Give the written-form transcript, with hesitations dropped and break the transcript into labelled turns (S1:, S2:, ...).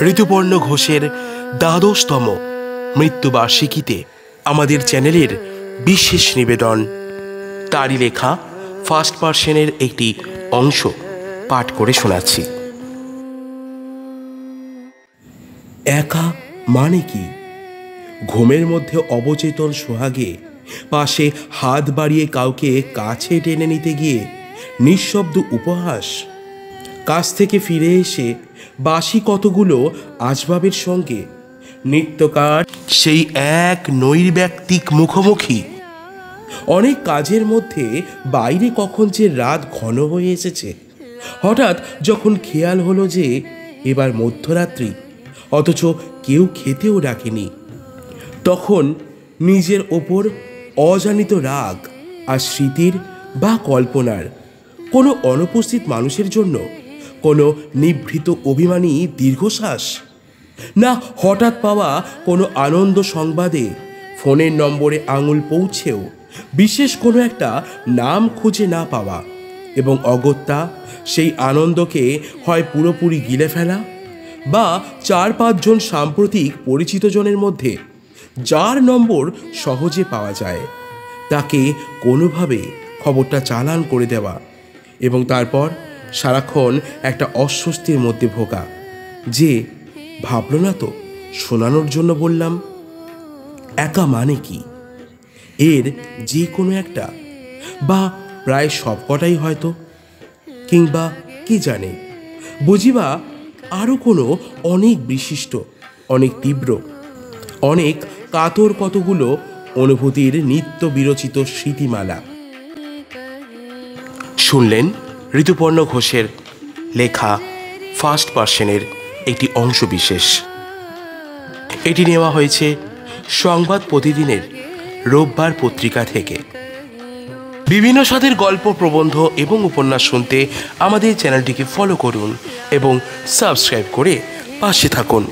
S1: ঋতুপর্ণ ঘোষের দ্বাদশতম মৃত্যুবার্ষিকীতে আমাদের চ্যানেলের বিশেষ নিবেদন। তারই লেখা ফার্স্ট পার্সনের একটি অংশ পাঠ করে শোনাচ্ছি। একা মানে কি? ঘুমের মধ্যে অবচেতন সোহাগে পাশে হাত বাড়িয়ে কাউকে কাছে টেনে নিতে গিয়ে নিঃশব্দ উপহাস। কাছ থেকে ফিরে এসে বাসি কতগুলো আসবাবের সঙ্গে নিত্যকার সেই এক নৈর্ব্যক্তিক মুখোমুখি। অনেক কাজের মধ্যে বাইরে কখন যে রাত ঘন হয়ে এসেছে, হঠাৎ যখন খেয়াল হলো যে এবার মধ্যরাত্রি, অথচ কেউ খেতেও ডাকেনি, তখন নিজের ওপর অজানিত রাগ আর স্মৃতির বা কল্পনার কোনো অনুপস্থিত মানুষের জন্য কোনো নিভৃত অভিমানী দীর্ঘশ্বাস, না হঠাৎ পাওয়া কোনো আনন্দ সংবাদে ফোনের নম্বরে আঙুল পৌঁছেও বিশেষ কোনো একটা নাম খুঁজে না পাওয়া এবং অগত্যা সেই আনন্দকে হয় পুরোপুরি গিলে ফেলা, বা 4-5 জন সাম্প্রতিক পরিচিতজনের মধ্যে যার নম্বর সহজে পাওয়া যায় তাকে কোনোভাবে খবরটা চালান করে দেওয়া এবং তারপর সারাক্ষণ একটা অস্বস্তির মধ্যে ভোগা যে ভাবলো না তো শোনানোর জন্য বললাম। একা মানে কি? এর যে কোনো একটা বা প্রায় সবকটাই হয়তো, কিংবা কি জানে বুঝিবা আরও কোনো অনেক বিশিষ্ট, অনেক তীব্র, অনেক কাতর কতগুলো অনুভূতির নিত্য বিরচিত স্মৃতিমালা। শুনলেন ঋতুপর্ণ ঘোষের লেখা ফার্স্ট পার্সনের একটি অংশ বিশেষ। এটি নেওয়া হয়েছে সংবাদ প্রতিদিনের রোববার পত্রিকা থেকে। বিভিন্ন স্বাদের গল্প, প্রবন্ধ এবং উপন্যাস শুনতে আমাদের চ্যানেলটিকে ফলো করুন এবং সাবস্ক্রাইব করে পাশে থাকুন।